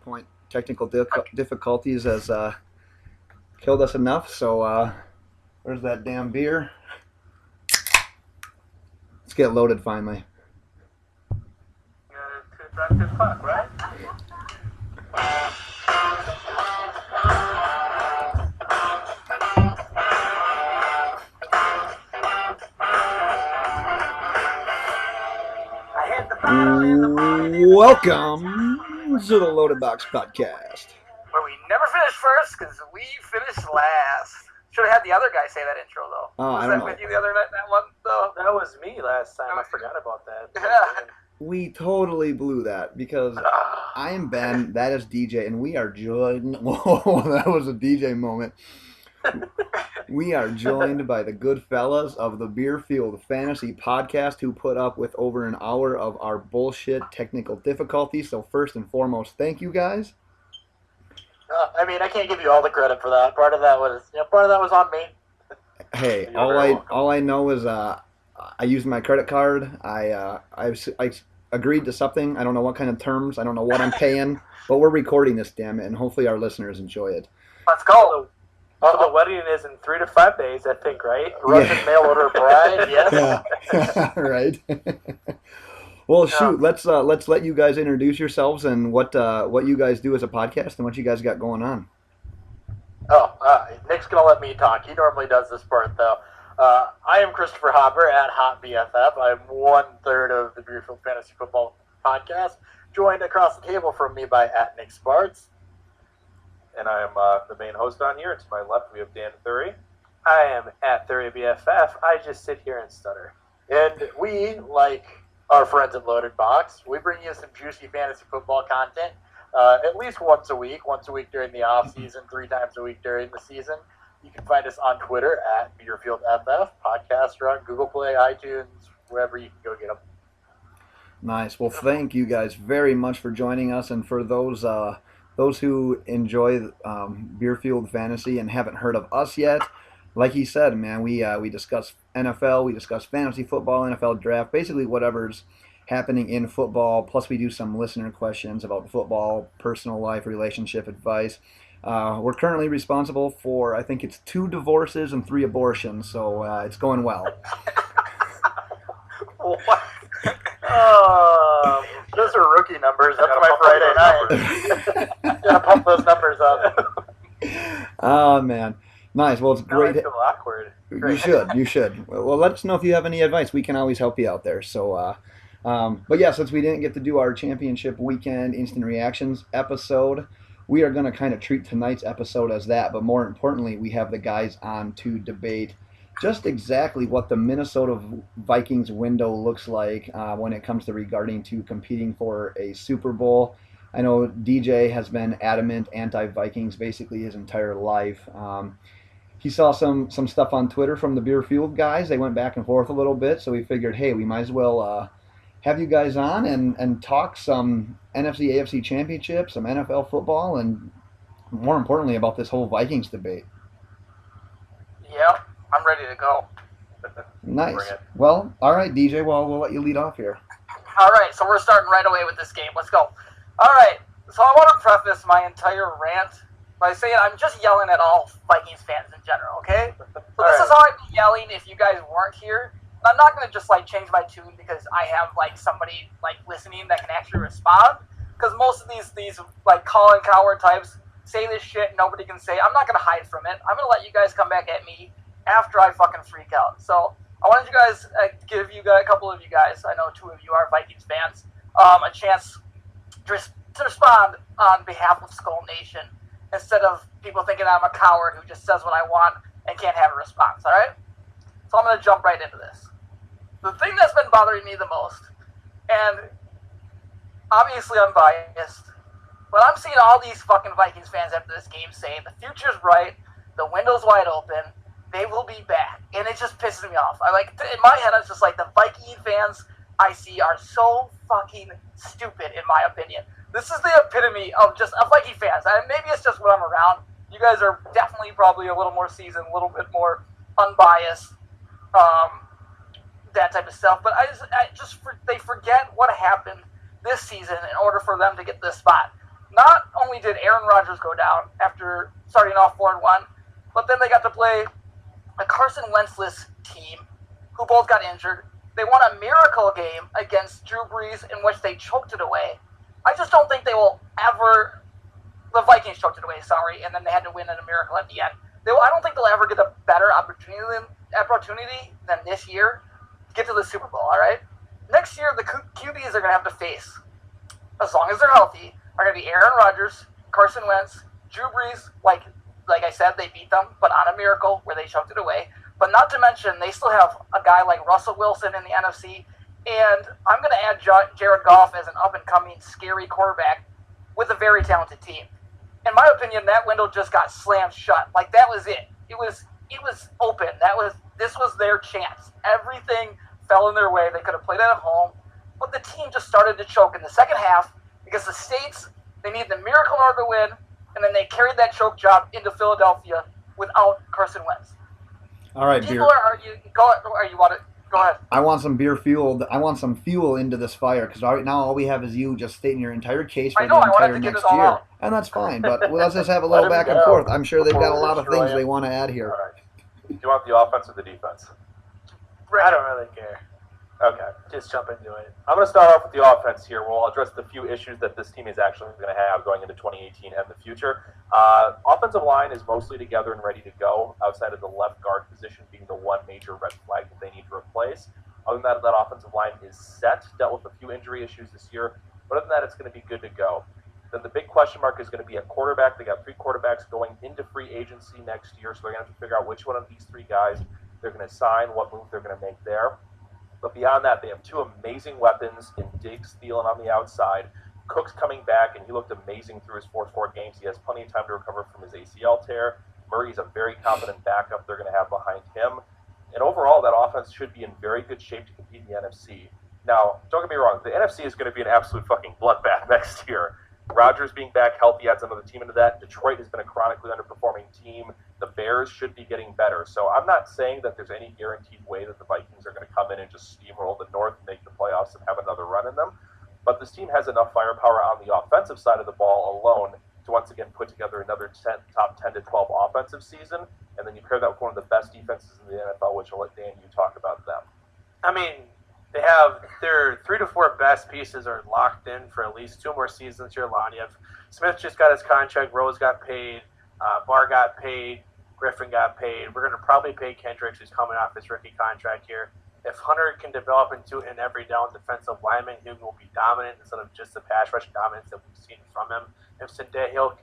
point, technical difficulties has killed us enough. So where's that damn beer? Let's get loaded finally. That's good fuck, right? Welcome to the Loaded Box Podcast. Where we never finish first because we finished last. Should have had the other guy say that intro though. I Was don't that know. with you the other night? That one though. That was me last time. I forgot about that. Yeah. We totally blew that because I am Ben, that is DJ, and we are joined. Whoa, that was a DJ moment. We are joined by the good fellas of the Beer Field Fantasy Podcast who put up with over an hour of our bullshit technical difficulties. So first and foremost, thank you guys. I mean, I can't give you all the credit for that. Part of that was on me. Hey, You're very welcome. all I know is I used my credit card. I agreed to something. I don't know what kind of terms. I don't know what I'm paying, but we're recording this, damn it, and hopefully our listeners enjoy it. Let's go. So the wedding is in 3 to 5 days, I think, right? Russian mail order bride, yes. Yeah, right. Well, shoot, let's let you guys introduce yourselves and what you guys do as a podcast and what you guys got going on. Nick's gonna let me talk. He normally does this part, though. I am Christopher Hopper at Hot BFF. I'm 1/3 of the Beerfield Fantasy Football Podcast, joined across the table from me by at Nick Sparts. And I am the main host on here. To my left, we have Dan Thury. I am at 30BFF. I just sit here and stutter. And we, like our friends at Loaded Box, we bring you some juicy fantasy football content at least once a week during the off season, 3 times a week during the season. You can find us on Twitter at BeerfieldFF, podcast or on Google Play, iTunes, wherever you can go get them. Nice. Well, thank you guys very much for joining us, and for those who enjoy Beerfield Fantasy and haven't heard of us yet, like he said, man, we discuss NFL, we discuss fantasy football, NFL draft, basically whatever's happening in football. Plus, we do some listener questions about football, personal life, relationship advice. We're currently responsible for, I think it's 2 divorces and 3 abortions, so it's going well. What? Those are rookie numbers. That's my Friday night. Gotta pump those numbers up. Oh, man. Nice. Well, it's great. I feel awkward. You should. Well, let us know if you have any advice. We can always help you out there. So, but yeah, since we didn't get to do our championship weekend instant reactions episode, we are going to kind of treat tonight's episode as that. But more importantly, we have the guys on to debate just exactly what the Minnesota Vikings window looks like when it comes to regarding to competing for a Super Bowl. I know DJ has been adamant anti-Vikings basically his entire life. He saw some stuff on Twitter from the Beer Field guys. They went back and forth a little bit, so we figured, hey, we might as well have you guys on and talk some NFC, AFC Championship, some NFL football, and more importantly about this whole Vikings debate. Yep, I'm ready to go. Nice. Well, all right, DJ, well, we'll let you lead off here. All right, so we're starting right away with this game. Let's go. All right, so I want to preface my entire rant by saying I'm just yelling at all Vikings fans in general, okay? So this is how I'd be yelling if you guys weren't here. I'm not going to just, change my tune because I have, somebody, listening that can actually respond. Because most of these Colin Coward types say this shit nobody can say. I'm not going to hide from it. I'm going to let you guys come back at me after I fucking freak out. So I wanted you guys, give you guys, a couple of you guys, I know 2 of you are Vikings fans, a chance to respond on behalf of Skull Nation instead of people thinking I'm a coward who just says what I want and can't have a response, all right? So I'm going to jump right into this. The thing that's been bothering me the most, and obviously I'm biased, but I'm seeing all these fucking Vikings fans after this game saying the future's bright, the window's wide open, they will be back, and it just pisses me off. In my head, it's just the Viking fans I see are so fucking stupid, in my opinion. This is the epitome of just Viking fans. Maybe it's just when I'm around. You guys are definitely probably a little more seasoned, a little bit more unbiased, that type of stuff. But they forget what happened this season in order for them to get this spot. Not only did Aaron Rodgers go down after starting off 4-1, but then they got to play a Carson Wentzless team who both got injured. They won a miracle game against Drew Brees in which they choked it away. I just don't think they will ever. The Vikings choked it away, sorry, and then they had to win in a miracle at the end. I don't think they'll ever get a better opportunity than this year to get to the Super Bowl, all right? Next year, the QBs are going to have to face, as long as they're healthy, are going to be Aaron Rodgers, Carson Wentz, Drew Brees. Like I said, they beat them, but on a miracle where they choked it away. But not to mention, they still have a guy like Russell Wilson in the NFC, and I'm going to add Jared Goff as an up-and-coming, scary quarterback with a very talented team. In my opinion, that window just got slammed shut. Like, that was it. It was open. This was their chance. Everything fell in their way. They could have played it at home, but the team just started to choke in the second half because the States, they needed the miracle in order to win, and then they carried that choke job into Philadelphia without Carson Wentz. All right, People are go ahead. I want some beer fueled. I want some fuel into this fire because right now all we have is you just stating your entire case for the entire next year, and that's fine. But let's just have a little back and forth. I'm sure they've got a lot of things they want to add here. All right. Do you want the offense or the defense? I don't really care. Okay. Just jump into it. I'm going to start off with the offense here. We'll address the few issues that this team is actually going to have going into 2018 and the future. Offensive line is mostly together and ready to go, outside of the left guard position being the one major red flag that they need to replace. Other than that offensive line is set, dealt with a few injury issues this year, but other than that, it's going to be good to go. Then the big question mark is going to be at quarterback. They got 3 quarterbacks going into free agency next year, so they're going to have to figure out which one of these 3 guys they're going to sign, what move they're going to make there. But beyond that, they have 2 amazing weapons in Diggs, Thielen on the outside. Cook's coming back, and he looked amazing through his 4 games. He has plenty of time to recover from his ACL tear. Murray's a very competent backup they're going to have behind him. And overall, that offense should be in very good shape to compete in the NFC. Now, don't get me wrong, the NFC is going to be an absolute fucking bloodbath next year. Rodgers being back healthy adds another team into that. Detroit has been a chronically underperforming team. The Bears should be getting better. So I'm not saying that there's any guaranteed way that the Vikings are going to come in and just steamroll the North and make the playoffs and have another run in them. But this team has enough firepower on the offensive side of the ball alone to once again put together another top 10 to 12 offensive season. And then you pair that with one of the best defenses in the NFL, which I'll let Dan, you talk about them. I mean, they have their 3 to 4 best pieces are locked in for at least 2 more seasons here. Laniev Smith just got his contract. Rose got paid. Barr got paid. Griffin got paid. We're going to probably pay Kendricks, who's coming off his rookie contract here. If Hunter can develop into an every down defensive lineman, he will be dominant instead of just the pass rush dominance that we've seen from him. If Sandehill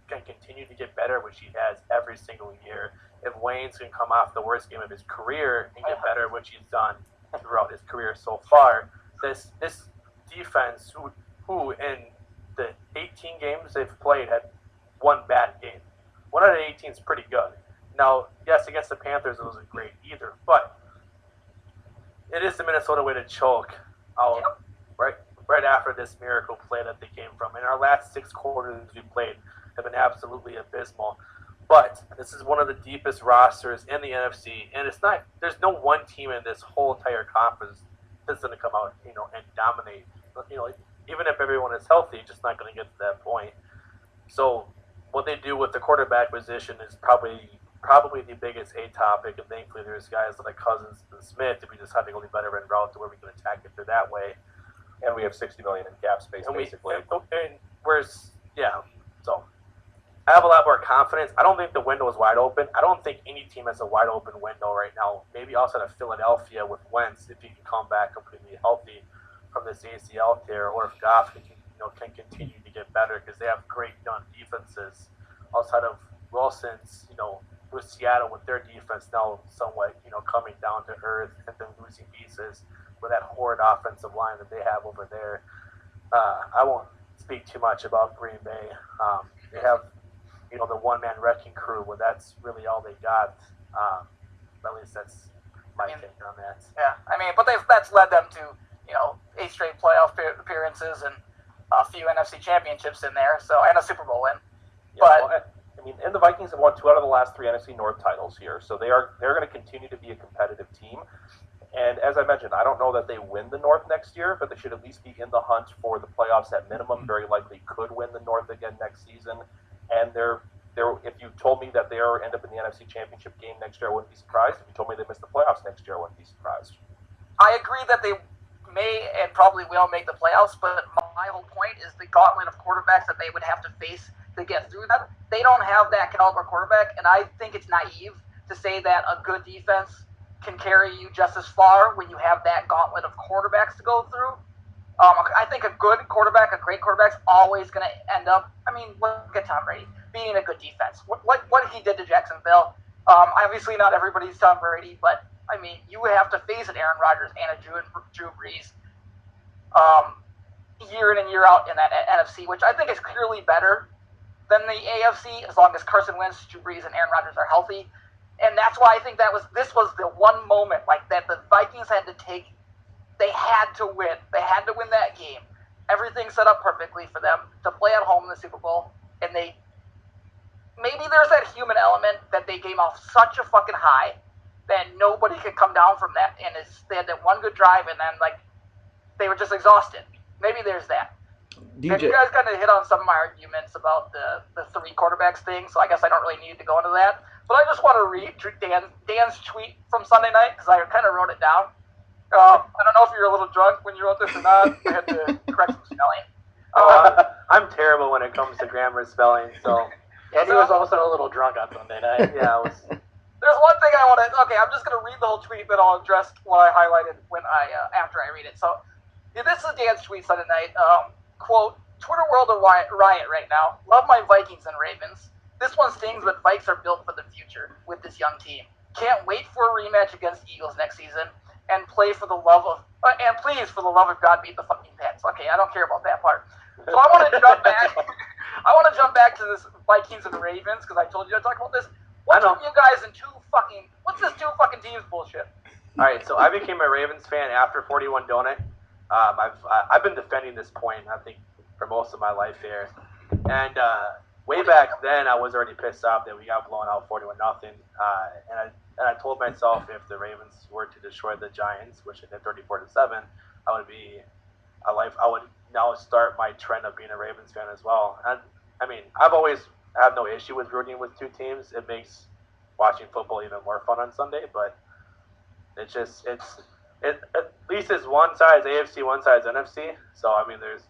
can continue to get better, which he has every single year. If Wayne's can come off the worst game of his career and get better, which he's done throughout his career so far, this defense, who in the 18 games they've played had 1 bad game. 1 out of 18 is pretty good. Now, yes, against the Panthers it wasn't great either, but it is the Minnesota way to choke out right after this miracle play that they came from. And our last 6 quarters we played have been absolutely abysmal. But this is one of the deepest rosters in the NFC, and it's not. There's no one team in this whole entire conference that's going to come out, and dominate. Even if everyone is healthy, just not going to get to that point. So what they do with the quarterback position is probably the biggest topic, and thankfully there's guys like Cousins and Smith if we just have to go the better end route to where we can attack it through that way. And we have $60 million in cap space, basically. So I have a lot more confidence. I don't think the window is wide open. I don't think any team has a wide open window right now. Maybe outside of Philadelphia with Wentz, if he can come back completely healthy from this ACL tear, or if Goff can continue to get better because they have great young defenses outside of Wilson's, with Seattle with their defense now somewhat, coming down to earth and then losing pieces with that horrid offensive line that they have over there. I won't speak too much about Green Bay. They have, the one-man wrecking crew, well, that's really all they got. At least that's my take on that. Yeah, but that's led them to, 8 straight playoff appearances and a few NFC championships in there, and a Super Bowl win. Yeah, and the Vikings have won 2 out of the last 3 NFC North titles here, so they're going to continue to be a competitive team. And as I mentioned, I don't know that they win the North next year, but they should at least be in the hunt for the playoffs at minimum. Very likely could win the North again next season. And if you told me that they end up in the NFC Championship game next year, I wouldn't be surprised. If you told me they missed the playoffs next year, I wouldn't be surprised. I agree that they may and probably will make the playoffs, but my whole point is the gauntlet of quarterbacks that they would have to face to get through that. They don't have that caliber quarterback, and I think it's naive to say that a good defense can carry you just as far when you have that gauntlet of quarterbacks to go through. I think a good quarterback, a great quarterback's always going to end up, look at Tom Brady, being a good defense. What he did to Jacksonville, obviously not everybody's Tom Brady, but, you have to face an Aaron Rodgers and a Drew Brees year in and year out in that NFC, which I think is clearly better than the AFC as long as Carson Wentz, Drew Brees, and Aaron Rodgers are healthy. And that's why I think this was the one moment like that the Vikings had to take. They had to win. They had to win that game. Everything set up perfectly for them to play at home in the Super Bowl. And maybe there's that human element that they came off such a fucking high that nobody could come down from that. And they had that one good drive, and then they were just exhausted. Maybe there's that. DJ. And you guys kind of hit on some of my arguments about the three quarterbacks thing, so I guess I don't really need to go into that. But I just want to read Dan's tweet from Sunday night, because I kind of wrote it down. I don't know if you were a little drunk when you wrote this or not. I had to correct some spelling. I'm terrible when it comes to grammar spelling, so. And he was also a little drunk on Sunday night. Yeah, it was. There's one thing I want to. Okay, I'm just going to read the whole tweet, but I'll address what I highlighted after I read it. So, this is Dan's tweet Sunday night. Quote, Twitter world a riot right now. Love my Vikings and Ravens. This one stings, but Vikes are built for the future with this young team. Can't wait for a rematch against Eagles next season, and please, for the love of God, beat the fucking Pats. Okay, I don't care about that part. So I want to jump back. I want to jump back to this Vikings and Ravens because I told you to talk about this. What's with you guys and what's this two fucking teams bullshit? All right, so I became a Ravens fan after 41 Donut. I've been defending this point, I think, for most of my life here. And way back then, I was already pissed off that we got blown out 41-0. And I told myself if the Ravens were to destroy the Giants, which they did 34-7, I would now start my trend of being a Ravens fan as well. And I've always had no issue with rooting with two teams. It makes watching football even more fun on Sunday, but at least it's one side's AFC, one side's NFC. So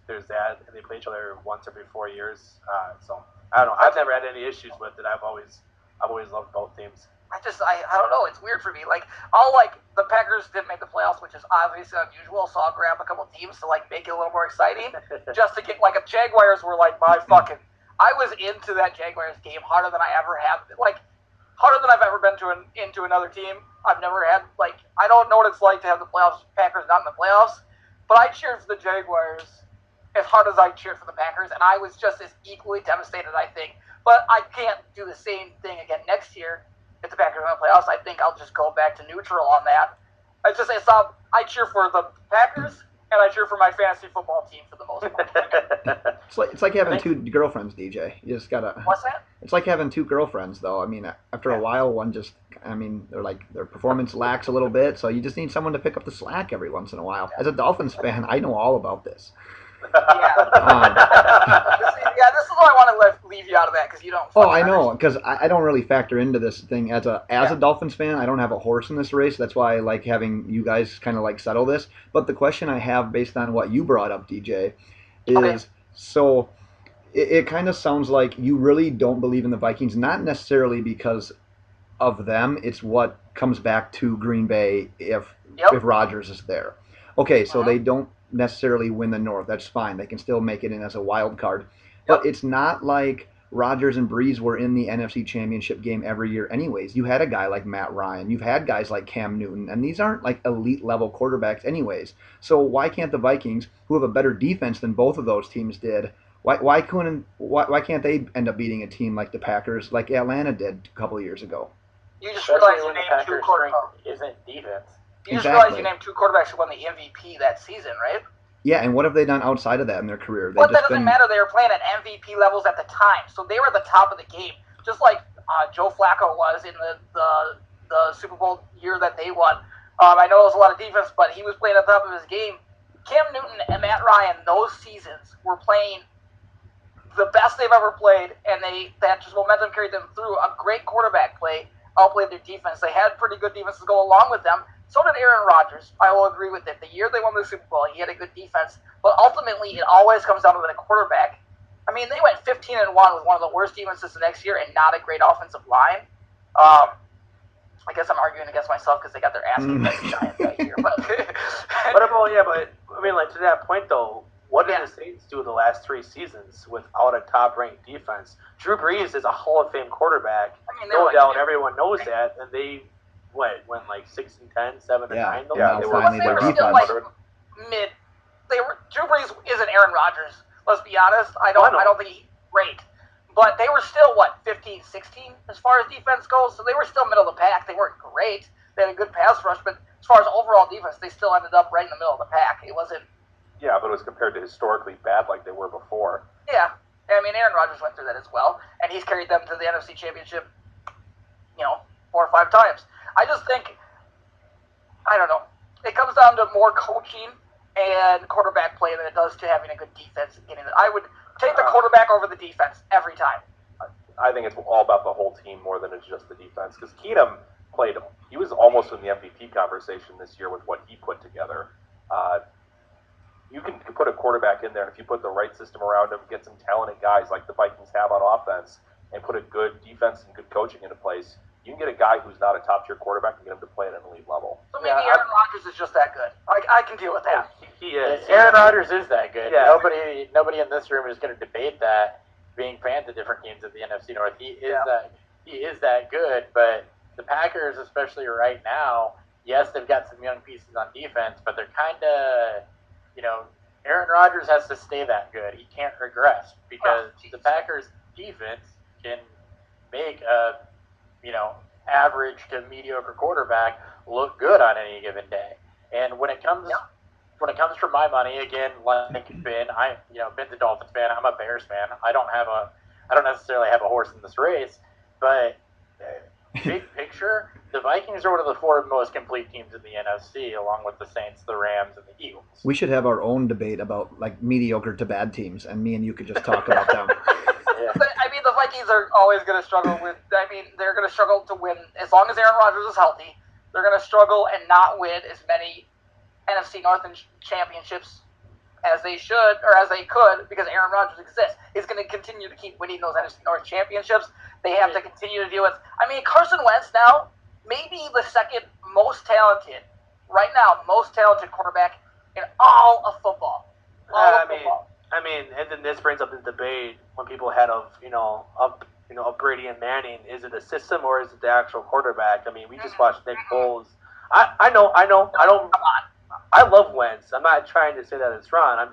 there's that, and they play each other once every 4 years. So I don't know. I've never had any issues with it. I've always loved both teams. I don't know. It's weird for me. The Packers didn't make the playoffs, which is obviously unusual. So I'll grab a couple teams to make it a little more exciting, just to get a Jaguars were my fucking. I was into that Jaguars game harder than I ever have. Harder than I've ever been into another team. I've never had I don't know what it's like to have the playoffs. Packers not in the playoffs, but I cheered for the Jaguars as hard as I cheered for the Packers, and I was just as equally devastated, I think. But I can't do the same thing again next year if the Packers are in the playoffs. I think I'll just go back to neutral on that. I cheer for the Packers, and I cheer for my fantasy football team for the most part. It's like having two girlfriends, DJ. You just gotta. What's that? It's like having two girlfriends, though. After a while, one just. Their performance lacks a little bit, so you just need someone to pick up the slack every once in a while. As a Dolphins fan, I know all about this. Yeah. This is why I want to leave you out of that because you don't. Oh, I know, because I don't really factor into this thing as a Dolphins fan. I don't have a horse in this race. That's why I like having you guys kind of settle this. But the question I have, based on what you brought up, DJ, is so it kind of sounds like you really don't believe in the Vikings, not necessarily because of them. It's what comes back to Green Bay if Rodgers is there. Okay, so they don't necessarily win the North. That's fine. They can still make it in as a wild card. But it's not like Rodgers and Brees were in the NFC Championship game every year anyways. You had a guy like Matt Ryan. You've had guys like Cam Newton. And these aren't elite level quarterbacks anyways. So why can't the Vikings, who have a better defense than both of those teams did, why can't they end up beating a team like the Packers, like Atlanta did a couple of years ago? You just realized you named two quarterbacks. Isn't defense. You just realized you named two quarterbacks who won the MVP that season, right? Yeah, and what have they done outside of that in their career? But that doesn't matter. They were playing at MVP levels at the time, so they were at the top of the game, just like Joe Flacco was in the Super Bowl year that they won. I know it was a lot of defense, but he was playing at the top of his game. Cam Newton and Matt Ryan, those seasons, were playing the best they've ever played, and that just momentum carried them through. A great quarterback play outplayed their defense. They had pretty good defense to go along with them. So did Aaron Rodgers. I will agree with it. The year they won the Super Bowl, he had a good defense, but ultimately it always comes down to the quarterback. I mean, they went 15-1 with one of the worst defenses the next year and not a great offensive line. I guess I'm arguing against myself because they got their ass kicked by the Giants that year. But I mean, like to that point though, what did the Saints do the last 3 seasons without a top-ranked defense? Drew Brees is a Hall of Fame quarterback. I mean, No doubt, everyone knows that, and they went like 6-10, 7-9. They were still like mid. Drew Brees isn't Aaron Rodgers. Let's be honest. I don't think he's great. But they were still, 15, 16 as far as defense goes? So they were still middle of the pack. They weren't great. They had a good pass rush, but as far as overall defense, they still ended up right in the middle of the pack. It wasn't... Yeah, but it was compared to historically bad like they were before. Yeah. I mean, Aaron Rodgers went through that as well, and he's carried them to the NFC Championship, 4 or 5 times. I just think, I don't know, it comes down to more coaching and quarterback play than it does to having a good defense. I would take the quarterback over the defense every time. I think it's all about the whole team more than it's just the defense. Because Keenum he was almost in the MVP conversation this year with what he put together. You can put a quarterback in there, and if you put the right system around him, get some talented guys like the Vikings have on offense, and put a good defense and good coaching into place, you can get a guy who's not a top-tier quarterback and get him to play at an elite level. So maybe Aaron Rodgers is just that good. I can deal with that. He is. Aaron Rodgers is that good. Yeah. Nobody in this room is going to debate that. Being fans of different teams of the NFC North, he is that good. But the Packers, especially right now, yes, they've got some young pieces on defense, but they're kind of, Aaron Rodgers has to stay that good. He can't regress because the Packers defense can make a average to mediocre quarterback look good on any given day. And when it comes for my money, again, like Ben, Ben's a Dolphins fan. I'm a Bears fan. I don't necessarily have a horse in this race, but big picture, the Vikings are one of the 4 most complete teams in the NFC, along with the Saints, the Rams, and the Eagles. We should have our own debate about mediocre to bad teams, and me and you could just talk about them. But, the Vikings are always going to struggle with. They're going to struggle to win as long as Aaron Rodgers is healthy. They're going to struggle and not win as many NFC North championships as they should or as they could because Aaron Rodgers exists. He's going to continue to keep winning those NFC North championships. They have to continue to deal with. Carson Wentz now may be the second most talented quarterback in all of football. And then this brings up the debate when people had of Brady and Manning. Is it a system or is it the actual quarterback? We just watched Nick Foles. I love Wentz. I'm not trying to say that it's wrong.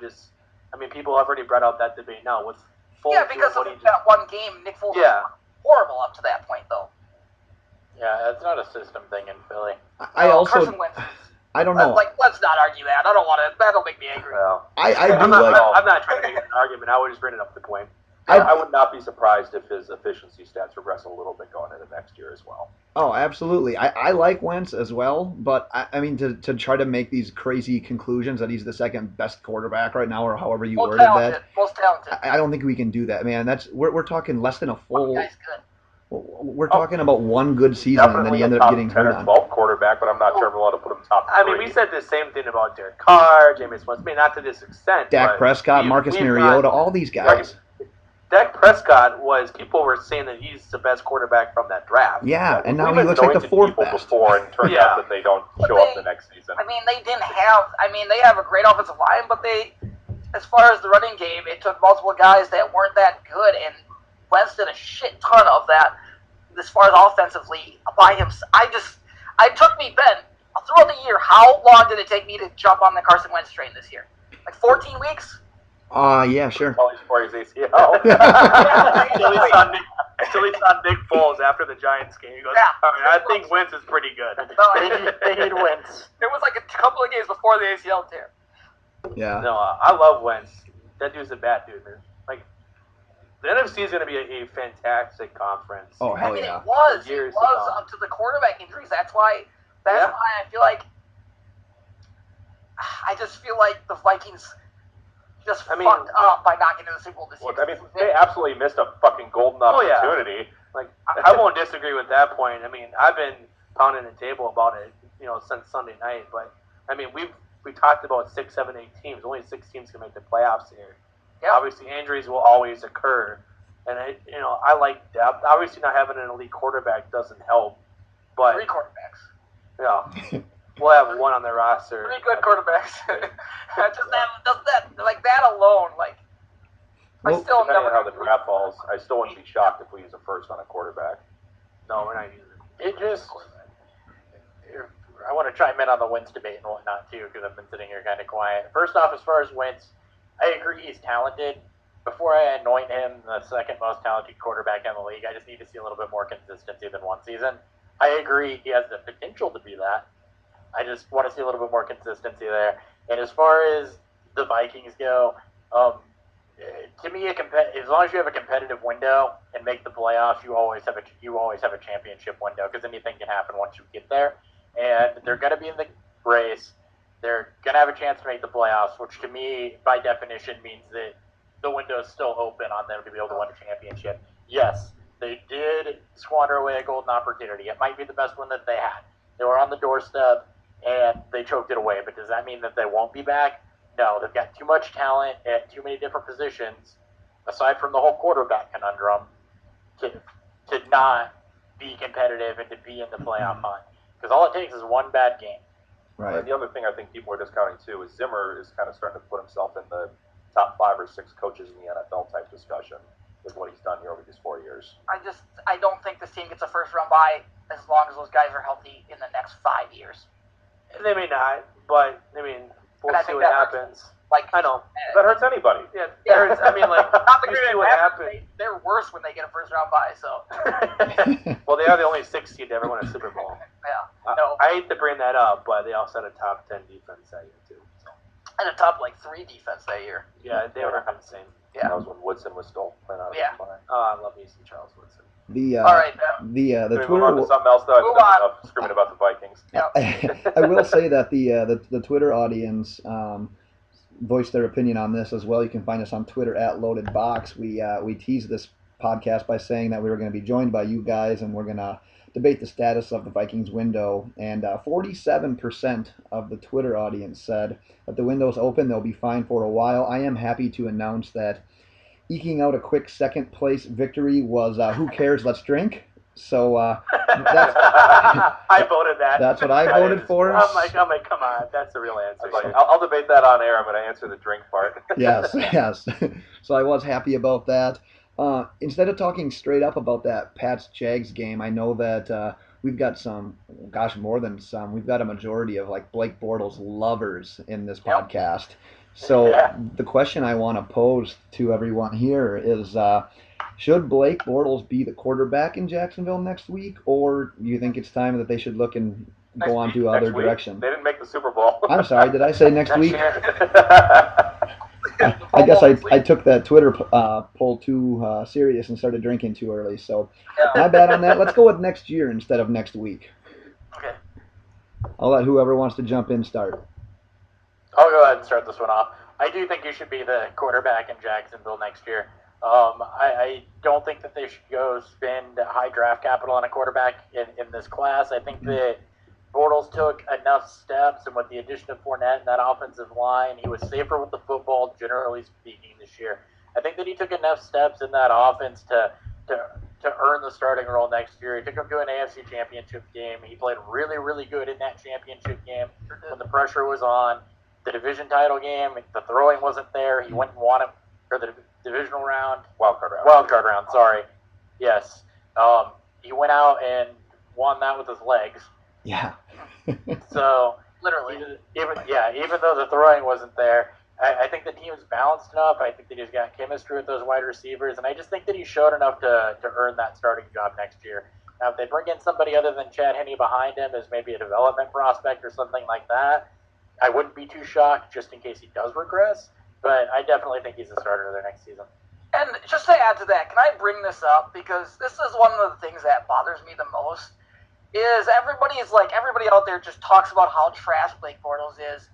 People have already brought out that debate now with Foles. Yeah, because of that one game, Nick Foles was horrible up to that point, though. Yeah, it's not a system thing in Philly. Carson Wentz. I don't know. Let's not argue that. I don't want to. That'll make me angry. Well, I'm not trying to make an argument. I was just bringing up the point. I would not be surprised if his efficiency stats regress a little bit going into next year as well. Oh, absolutely. I like Wentz as well, but to try to make these crazy conclusions that he's the second best quarterback right now, or however you worded that, most talented. I don't think we can do that, man. We're talking less than a full. Guy's good. We're talking about one good season, and then he ended up getting hurt on. 12 quarterback, but I'm not sure I'm allowed to put him top 3. We said the same thing about Derek Carr, Jameis Winston, not to this extent. Dak Prescott, Marcus Mariota, all these guys. Dak Prescott people were saying that he's the best quarterback from that draft. Yeah, and now he looks like the 4th best. Before and turned out that they don't show up the next season. They didn't have. They have a great offensive line, but as far as the running game, it took multiple guys that weren't that good, and Wentz did a shit ton of that as far as offensively by him. It took me, Ben, throughout the year, how long did it take me to jump on the Carson Wentz train this year? 14 weeks? Yeah, sure. Probably before his ACL. Until he saw Nick Foles after the Giants game. He goes, I think Wentz is pretty good. They need Wentz. It was a couple of games before the ACL tear. Yeah. No, I love Wentz. That dude's a bad dude, man. The NFC is going to be a fantastic conference. Oh, hell yeah. It was up to the quarterback injuries. That's why I feel like I just feel like the Vikings just fucked up by not getting to the Super Bowl this year. Look, I mean, they absolutely missed a fucking golden opportunity. Like, I won't disagree with that point. I mean, I've been pounding the table about it, since Sunday night. But I mean, we talked about 6, 7, 8 teams. Only 6 teams can make the playoffs here. Yep. Obviously, injuries will always occur, and I like depth. Obviously, not having an elite quarterback doesn't help. But 3 quarterbacks. Yeah, we'll have one on the roster. 3 good quarterbacks. that alone, like. I still depending never on how the draft falls, I still wouldn't be shocked if we use a first on a quarterback. No, we're not using It just, I want to chime in on the Wentz debate and whatnot too, because I've been sitting here kind of quiet. First off, as far as Wentz, I agree he's talented. Before I anoint him the second most talented quarterback in the league, I just need to see a little bit more consistency than one season. I agree he has the potential to be that. I just want to see a little bit more consistency there. And as far as the Vikings go, to me, as long as you have a competitive window and make the playoffs, you always have a championship window, because anything can happen once you get there. And they're going to be in the race. They're going to have a chance to make the playoffs, which to me, by definition, means that the window is still open on them to be able to win a championship. Yes, they did squander away a golden opportunity. It might be the best one that they had. They were on the doorstep, and they choked it away. But does that mean that they won't be back? No, they've got too much talent at too many different positions, aside from the whole quarterback conundrum, to not be competitive and to be in the playoff hunt. Because all it takes is one bad game. Right. And the other thing I think people are discounting too is Zimmer is kind of starting to put himself in the top 5 or 6 coaches in the NFL type discussion with what he's done here over these 4 years. I don't think this team gets a first round bye as long as those guys are healthy in the next 5 years. They may not, but I mean, we'll see what happens. I know. That hurts anybody. Yeah, that hurts. I mean, not the we'll great see what happens. They're worse when they get a first round bye. So. Well, they are the only 6 seed to ever win a Super Bowl. Yeah. No. I hate to bring that up, but they also had a top 10 defense that year too. So. And a top 3 defense that year. Yeah, they were insane. Yeah. That was when Woodson was still playing out of his mind. Oh, I love me some Charles Woodson. All right. The Can we Twitter. move on to something else, though? Move Enough on. screaming about the Vikings. I will say that the Twitter audience voiced their opinion on this as well. You can find us on Twitter at LoadedBox. We teased this podcast by saying that we were going to be joined by you guys, and we're going to debate the status of the Vikings window. And 47% of the Twitter audience said that the window's open. They'll be fine for a while. I am happy to announce that eking out a quick second place victory was who cares, let's drink. So that's, I voted that. That's what I voted for. I'm like, come on, that's the real answer. I'll debate that on air. I'm going to answer the drink part. Yes. So I was happy about that. Instead of talking straight up about that Pats-Jags game, I know that we've got more than some. We've got a majority of Blake Bortles lovers in this podcast. So the question I want to pose to everyone here is, should Blake Bortles be the quarterback in Jacksonville next week, or do you think it's time that they should look and go on to other direction? They didn't make the Super Bowl. I'm sorry, did I say next week? I guess I took that Twitter poll too serious and started drinking too early, so my bad on that. Let's go with next year instead of next week. Okay. I'll let whoever wants to jump in start. I'll go ahead and start this one off. I do think you should be the quarterback in Jacksonville next year. I don't think that they should go spend high draft capital on a quarterback in this class. I think that Bortles took enough steps, and with the addition of Fournette and that offensive line, he was safer with the football, generally speaking, this year. I think that he took enough steps in that offense to earn the starting role next year. He took him to an AFC Championship game. He played really, really good in that championship game when the pressure was on. The division title game, the throwing wasn't there. He went and won it for the divisional round. Wild card round, sorry. Yes. He went out and won that with his legs. Yeah. So, Literally. Even though the throwing wasn't there, I think the team's balanced enough. I think that he's got chemistry with those wide receivers, and I just think that he showed enough to earn that starting job next year. Now, if they bring in somebody other than Chad Henne behind him as maybe a development prospect or something like that, I wouldn't be too shocked just in case he does regress, but I definitely think he's a starter there next season. And just to add to that, can I bring this up? Because this is one of the things that bothers me the most, is everybody out there just talks about how trash Blake Bortles is.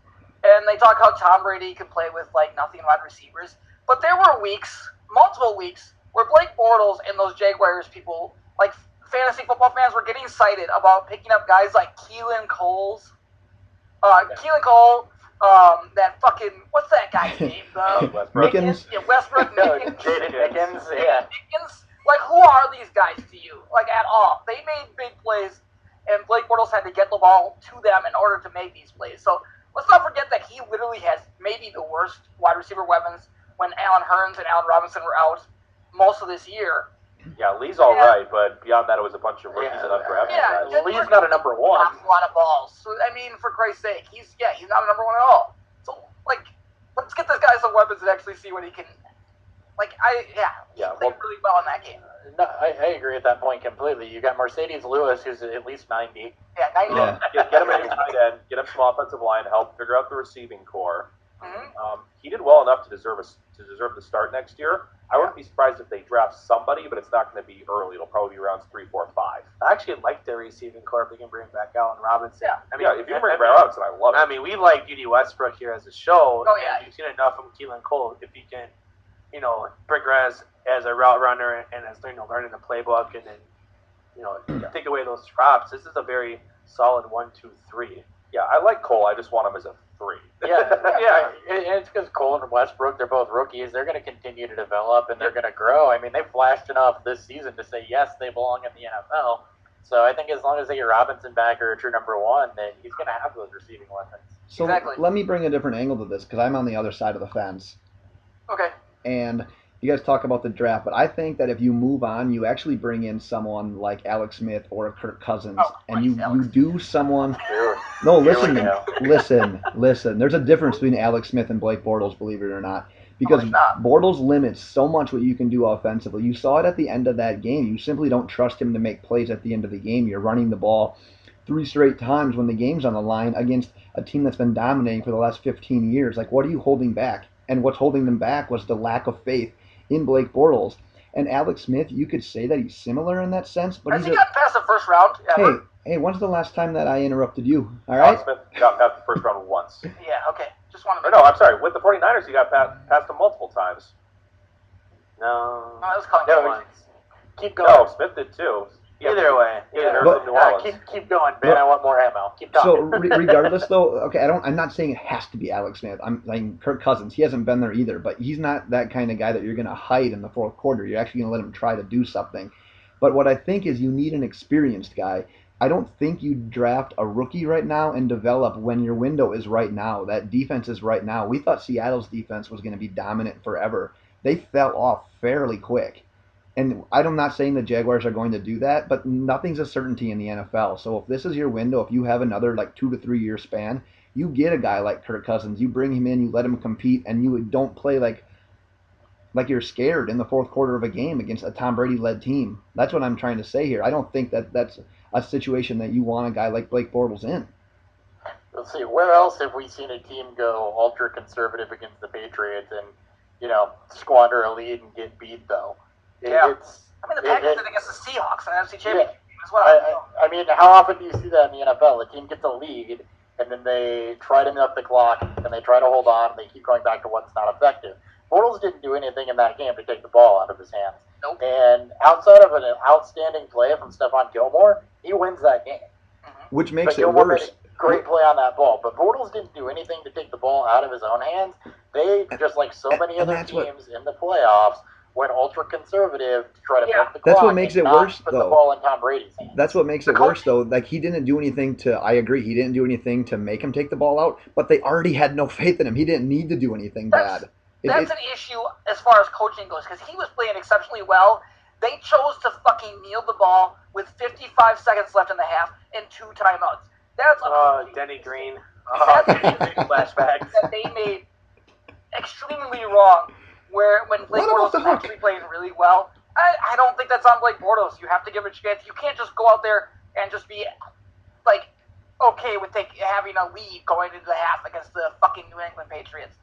and they talk how Tom Brady can play with like nothing wide receivers. But there were weeks, multiple weeks, where Blake Bortles and those Jaguars people, like fantasy football fans, were getting excited about picking up guys like Keelan Cole, that fucking, what's that guy's name? Mickens? Yeah, Westbrook Mickens. Jaden Mickens, yeah. Mickens. Like, who are these guys to you? Like, at all. They made big plays, and Blake Bortles had to get the ball to them in order to make these plays. So let's not forget that he literally has maybe the worst wide receiver weapons when Allen Hurns and Allen Robinson were out most of this year. Yeah, Lee's all right, but beyond that, it was a bunch of rookies and undrafted guys. Lee's not a number one. A lot of balls. So, I mean, for Christ's sake, he's not a number one at all. So, like, let's get this guy some weapons and actually see what he can. Like, he played really well in that game. No, I agree at that point completely. You got Mercedes Lewis, who's at least 90. Yeah, 90. Yeah. Get him a new tight end, get him some offensive line help, figure out the receiving core. Mm-hmm. He did well enough to deserve the start next year. I wouldn't be surprised if they draft somebody, but it's not going to be early. It'll probably be rounds 3, 4, 5. I actually like their receiving core if they can bring back Allen Robinson. Yeah. I mean, If you can bring Robinson, I love it. I mean, we like Judy Westbrook here as a show. Oh, yeah. And you've seen enough from Keelan Cole. If he can, progress as a route runner and as learning the playbook and then, take away those drops, this is a very solid 1, 2, 3. Yeah, I like Cole. I just want him as a 3. Yeah. And it's because Cole and Westbrook, they're both rookies. They're going to continue to develop, and they're going to grow. I mean, they flashed enough this season to say, yes, they belong in the NFL. So I think as long as they get Robinson back or a true number one, then he's going to have those receiving weapons. So Exactly. let me bring a different angle to this because I'm on the other side of the fence. Okay. And you guys talk about the draft, but I think that if you move on, you actually bring in someone like Alex Smith or Kirk Cousins, and you do someone. No, listen. There's a difference between Alex Smith and Blake Bortles, believe it or not, because Bortles limits so much what you can do offensively. You saw it at the end of that game. You simply don't trust him to make plays at the end of the game. You're running the ball 3 straight times when the game's on the line against a team that's been dominating for the last 15 years. Like, what are you holding back? And what's holding them back was the lack of faith in Blake Bortles. And Alex Smith, you could say that he's similar in that sense, but Has he gotten past the first round ever? Hey, when's the last time that I interrupted you? All right? Smith got past the first round once. Yeah, okay. Just want to No, I'm sorry. With the 49ers, he got past them multiple times. No. No, I was calling No, once. Keep going. No, Smith did too. Either way. But- New Orleans. Keep going, Ben. I want more ammo. Keep talking. So regardless, though, okay, I'm not saying it has to be Alex Smith. I'm saying Kirk Cousins. He hasn't been there either, but he's not that kind of guy that you're going to hide in the fourth quarter. You're actually going to let him try to do something. But what I think is you need an experienced guy. I don't think you draft a rookie right now and develop when your window is right now. That defense is right now. We thought Seattle's defense was going to be dominant forever. They fell off fairly quick. And I'm not saying the Jaguars are going to do that, but nothing's a certainty in the NFL. So if this is your window, if you have another 2 to 3 year span, you get a guy like Kirk Cousins. You bring him in, you let him compete, and you don't play like you're scared in the fourth quarter of a game against a Tom Brady-led team. That's what I'm trying to say here. I don't think that that's a situation that you want a guy like Blake Bortles in. Let's see, where else have we seen a team go ultra conservative against the Patriots and, squander a lead and get beat, though? Yeah. The Packers did against the Seahawks in the NFC Championship game as well. I mean, how often do you see that in the NFL? A team gets a lead, and then they try to milk the clock, and they try to hold on, and they keep going back to what's not effective. Bortles didn't do anything in that game to take the ball out of his hands. Nope. And outside of an outstanding play from Stephon Gilmore, he wins that game. Which makes it Gilmore worse. made a great play on that ball, but Bortles didn't do anything to take the ball out of his own hands. They, just like so many other teams in the playoffs, went ultra conservative to try to milk the clock. That's what makes it worse, put though. The ball in Tom Brady's hands. That's what makes it worse, though. Like, he didn't do anything to. I agree. He didn't do anything to make him take the ball out, but they already had no faith in him. He didn't need to do anything bad. That's an issue as far as coaching goes because he was playing exceptionally well. They chose to fucking kneel the ball with 55 seconds left in the half and 2 timeouts. That's Denny Green. Flashbacks that they made extremely wrong. When Blake Bortles was actually playing really well, I don't think that's on Blake Bortles. You have to give it a chance. You can't just go out there and just be okay with having a lead going into the half against the fucking New England Patriots.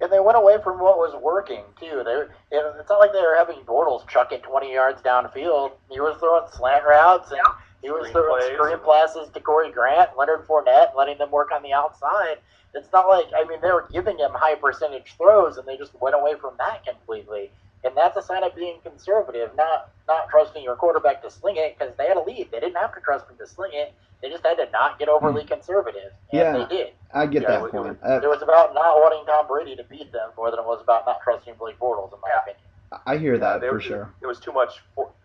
And they went away from what was working, too. It's not like they were having Bortles chuck it 20 yards downfield. He was throwing slant routes and He was throwing screen passes to Corey Grant, Leonard Fournette, letting them work on the outside. It's not like, I mean, they were giving him high percentage throws, and they just went away from that completely. And that's a sign of being conservative, not trusting your quarterback to sling it, because they had a lead. They didn't have to trust him to sling it. They just had to not get overly conservative. And they did. I get that point. It was about not wanting Tom Brady to beat them more than it was about not trusting Blake Bortles, in my opinion. I hear that for sure. It was too much,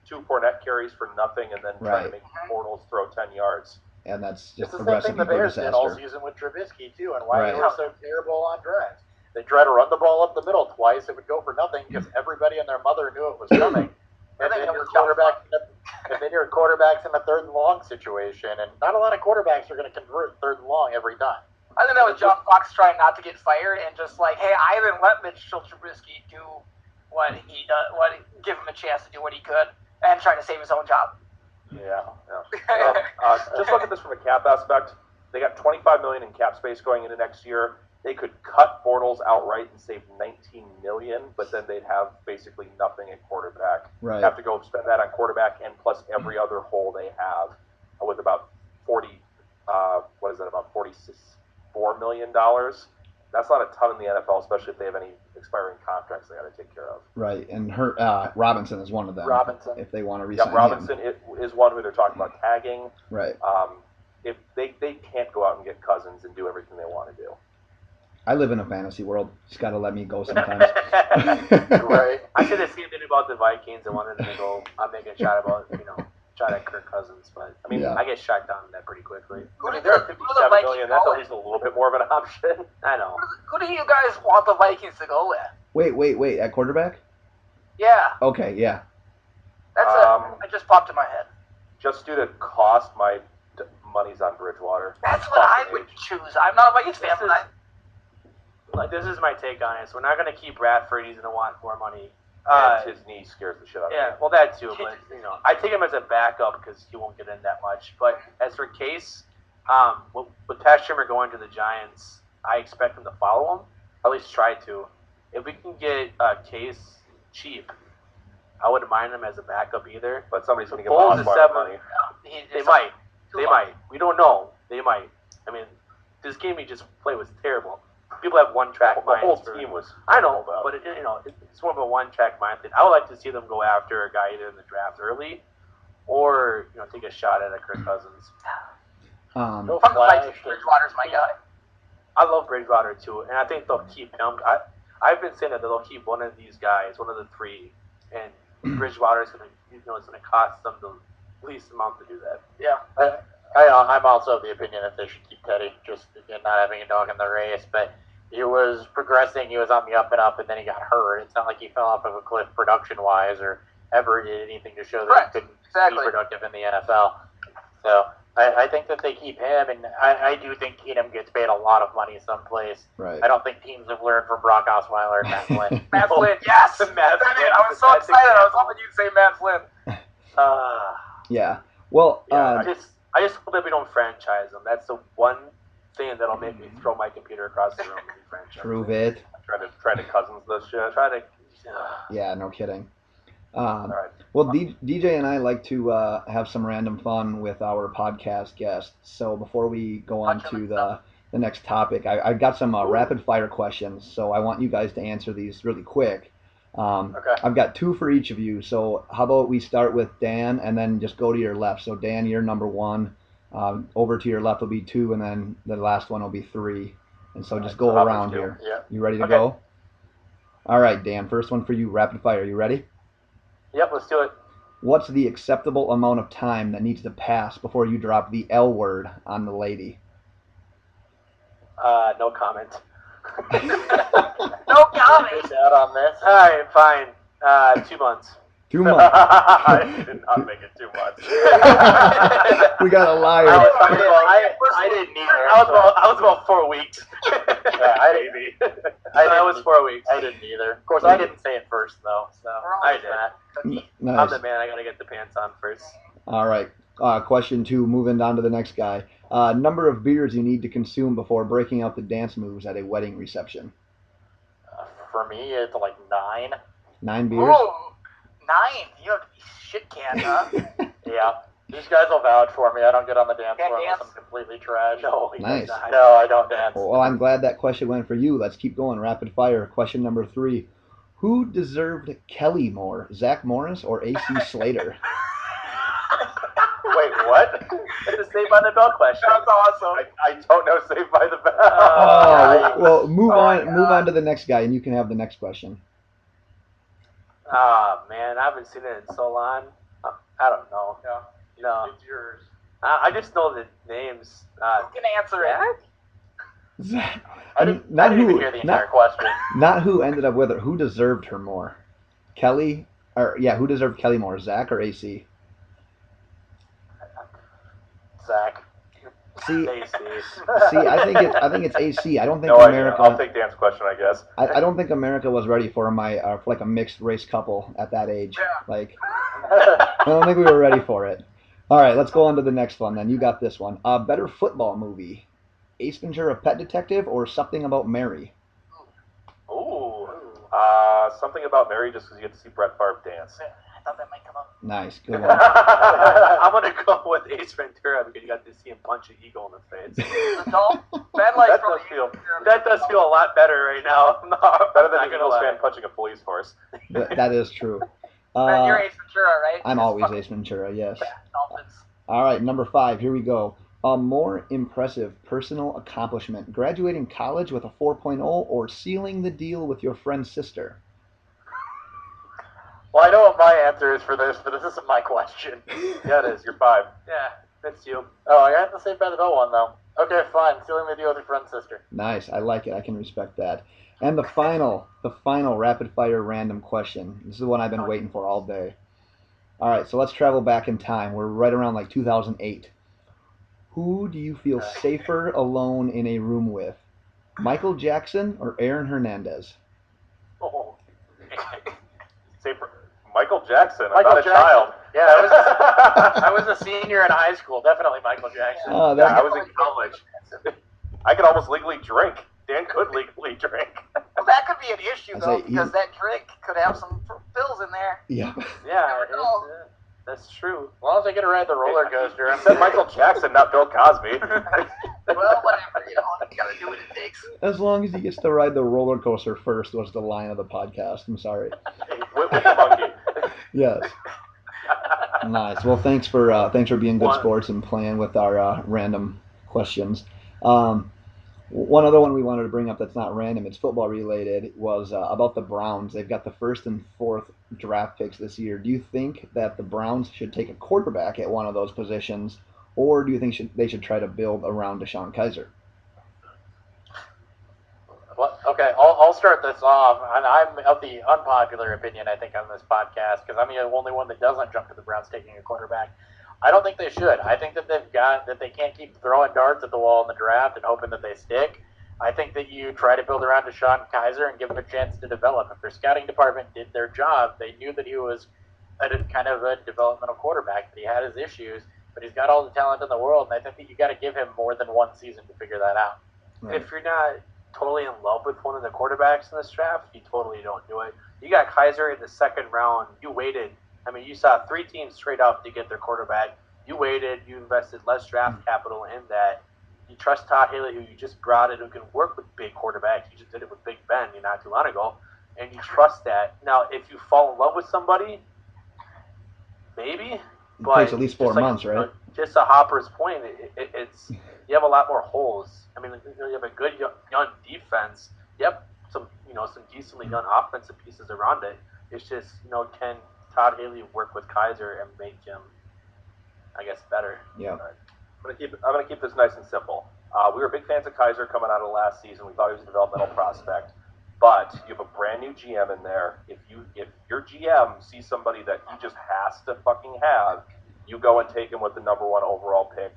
2 Fournette carries for nothing, and then trying to make Bortles throw 10 yards. And that's just the same thing the Bears did all season with Trubisky, too, and why they were so terrible on drives. They tried to run the ball up the middle twice. It would go for nothing because everybody and their mother knew it was coming. And then your quarterback's in a third and long situation, and not a lot of quarterbacks are going to convert third and long every time. I think that was John Fox trying not to get fired and just like, hey, I haven't let Mitchell Trubisky do what he does, give him a chance to do what he could, and trying to save his own job. Yeah. Just look at this from a cap aspect. They got $25 million in cap space going into next year. They could cut Bortles outright and save $19 million, but then they'd have basically nothing at quarterback. Right. Have to go spend that on quarterback and plus every other hole they have with about about $44 million. That's not a ton in the NFL, especially if they have any expiring contracts they got to take care of. Right, and Robinson is one of them. If they want to resign Robinson him. is one who they're talking about tagging. Right. If they can't go out and get Cousins and do everything they want to do. I live in a fantasy world. Just got to let me go sometimes. Right. I said the same thing about the Vikings. I wanted them to go. I'm making a shot at Kirk Cousins, but I mean, I get shot down that pretty quickly. They're at $57 million. That's at least a little bit more of an option. I know. Who do you guys want the Vikings to go with? Wait. At quarterback? Yeah. Okay, yeah. That's it just popped in my head. Just due to cost, my money's on Bridgewater. That's what I would choose. I'm not a Vikings fan, but this is my take on it. So we're not going to keep Bradford. He's going to want more money. And his knee scares the shit out of me. Yeah, well, that too. But I take him as a backup because he won't get in that much. But as for Case, with Pat Shimmer going to the Giants, I expect him to follow him. At least try to. If we can get Case cheap, I wouldn't mind him as a backup either. But somebody's going to get a lot of money. They might. We don't know. They might. I mean, this game he just played was terrible. People have one-track minds. The whole team was. I know, but it's more of a one-track mind thing. I would like to see them go after a guy either in the draft early, or take a shot at a Kirk Cousins. Bridgewater's my guy. I love Bridgewater too, and I think they'll keep him. I've been saying that they'll keep one of these guys, one of the three, and Bridgewater is going to, it's going to cost them the least amount to do that. Yeah. I'm also of the opinion that they should keep Teddy, just again, not having a dog in the race. But he was progressing, he was on the up and up, and then he got hurt. It's not like he fell off of a cliff production-wise or ever did anything to show that he couldn't be productive in the NFL. So I think that they keep him, and I do think Keenum gets paid a lot of money someplace. Right. I don't think teams have learned from Brock Osweiler and Matt Flynn. Matt Flynn, yes! Matt Flynn. I was so excited. I was hoping you'd say Matt Flynn. Yeah. Well, I just hope that we don't franchise them. That's the one thing that'll make me throw my computer across the room and be franchised. Prove it. Try to Cousins this shit. Yeah, no kidding. All right. Well, DJ and I like to have some random fun with our podcast guests. So before we go on to the next topic, I've got some rapid fire questions. So I want you guys to answer these really quick. Okay. I've got 2 for each of you. So how about we start with Dan and then just go to your left. So Dan, you're number 1. Over to your left will be 2, and then the last one will be 3. And so just go around here. Yeah. You ready to go? All right, Dan. First one for you, rapid fire. You ready? Yep, let's do it. What's the acceptable amount of time that needs to pass before you drop the L word on the lady? No comment. No comment. Out on this. All right, fine. 2 months. 2 months. I did not make it 2 months. We got a liar. I didn't either. I was about 4 weeks. I was 4 weeks. I didn't either. Of course, I didn't say it first though. So I did. Nice. I'm the man. I gotta get the pants on first. All right. Question 2. Moving on to the next guy. Number of beers you need to consume before breaking out the dance moves at a wedding reception. For me, it's like 9. 9 beers. Ooh, 9. You have to be shit canned, huh? Yeah. These guys will vouch for me. I don't get on the dance Can't floor unless dance? I'm completely trash. No, he Nice. does not. No, I don't dance. Well, I'm glad that question went for you. Let's keep going. Rapid fire. Question number 3. Who deserved Kelly more, Zach Morris or AC Slater? Wait, what? It's a Saved by the Bell question. That's awesome. I don't know Saved by the Bell. Oh, well, move Oh my on. Move God. on to the next guy, and you can have the next question. Ah, man, I haven't seen it in so long. I don't know. Yeah. No. It's yours. I just know the names. Who can answer it? Zach, I didn't not even who, hear the entire question. not who ended up with her. Who deserved her more, Kelly, or yeah, who deserved Kelly more, Zach or AC? Zach. See, AC. I think it's AC. I don't think No idea. America. I'll take Dan's question, I guess. I don't think America was ready for for like a mixed race couple at that age. Yeah. Like, I don't think we were ready for it. All right, let's go on to the next one. Then you got this one. Better football movie: Ace Ventura: Pet Detective or Something About Mary? Ooh. Something about Mary, just because you get to see Brett Favre dance. I thought that might come up. Nice, good one. I'm gonna go with Ace Ventura because you got to see him punch an eagle in the face. The doll? Ben likes That probably does feel- That does feel a lot better right now. No, Better than I'm a not Eagles gonna fan lie. punching a police horse. That is true. Ben, you're Ace Ventura, right? I'm Just always fucking Ace Ventura. Yes. Dolphins. All right, number 5. Here we go. A more impressive personal accomplishment: graduating college with a 4.0 or sealing the deal with your friend's sister? Well, I know what my answer is for this, but this isn't my question. Yeah, it is. You're 5. Yeah, that's you. Oh, I have to say by the Bell one, though. Okay, fine. Sealing the deal with your friend's sister. Nice. I like it. I can respect that. And the final rapid fire random question. This is the one I've been waiting for all day. All right, so let's travel back in time. We're right around like 2008. Who do you feel safer alone in a room with? Michael Jackson or Aaron Hernandez? Oh. Say for Michael Jackson. I'm Michael not a Jackson. child. Yeah, I was a senior in high school. Definitely Michael Jackson. Oh, Yeah, I that, was in college. I could almost legally drink. Dan could legally drink. Well, that could be an issue, I though, say, because that drink could have some pills in there. yeah. Yeah, Never know. that's true. As long as I get to ride the roller coaster. You said Michael Jackson, not Bill Cosby. Well, whatever, you gotta do what it takes. As long as he gets to ride the roller coaster first was the line of the podcast. I'm sorry. with the monkey. Yes. Nice. Well, thanks for being good sports and playing with our random questions. One other one we wanted to bring up that's not random, it's football related, was about the Browns. They've got the 1st and 4th draft picks this year. Do you think that the Browns should take a quarterback at one of those positions, or do you think they should try to build around Deshaun Kaiser? Well, okay, I'll start this off, and I'm of the unpopular opinion, I think, on this podcast, because I'm the only one that doesn't jump to the Browns taking a quarterback. I don't think they should. I think that they can't keep throwing darts at the wall in the draft and hoping that they stick. I think that you try to build around Deshaun Kaiser and give him a chance to develop. If their scouting department did their job, they knew that he was kind of a developmental quarterback, that he had his issues, but he's got all the talent in the world, and I think that you got to give him more than one season to figure that out. Right. If you're not totally in love with one of the quarterbacks in this draft, you totally don't do it. You got Kaiser in the 2nd round. You waited. I mean, you saw 3 teams straight up to get their quarterback. You waited. You invested less draft capital in that. You trust Todd Haley, who you just brought in, who can work with big quarterbacks. You just did it with Big Ben not too long ago. And you trust that. Now, if you fall in love with somebody, maybe. It But takes at least 4 just months, right? Just to Hopper's point, it's you have a lot more holes. I mean, you have a good young defense. You have some decently done offensive pieces around it. It's just, can Todd Haley work with Kaiser and make him, I guess, better? Yeah. I'm gonna keep this nice and simple. We were big fans of Kaiser coming out of last season. We thought he was a developmental prospect. But you have a brand new GM in there. If your GM sees somebody that he just has to fucking have, you go and take him with the number 1 overall pick.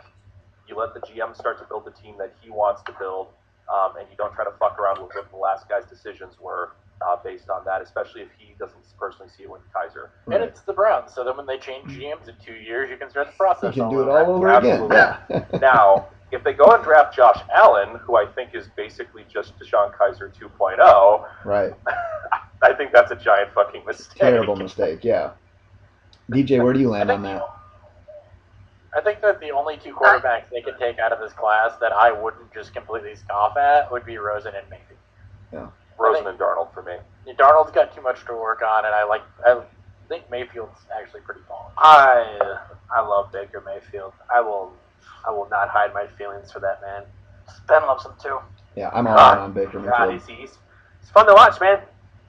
You let the GM start to build the team that he wants to build, and you don't try to fuck around with what the last guy's decisions were based on that, especially if he doesn't personally see it with Kaiser. Right. And it's the Browns, so then when they change GMs in 2 years, you can start the process. You can do it over. all over Absolutely. again. Yeah. Now, if they go and draft Josh Allen, who I think is basically just Deshaun Kaiser 2.0, Right. I think that's a giant fucking mistake. Terrible mistake. Yeah. DJ, where do you land on that? I think that the only two quarterbacks they could take out of this class that I wouldn't just completely scoff at would be Rosen and Mayfield. Yeah. Rosen and Darnold for me. Darnold's got too much to work on, and I think Mayfield's actually pretty polished. I love Baker Mayfield. I will not hide my feelings for that man. Ben loves him too. Yeah, I'm all in on Baker God, Mayfield. he's fun to watch, man.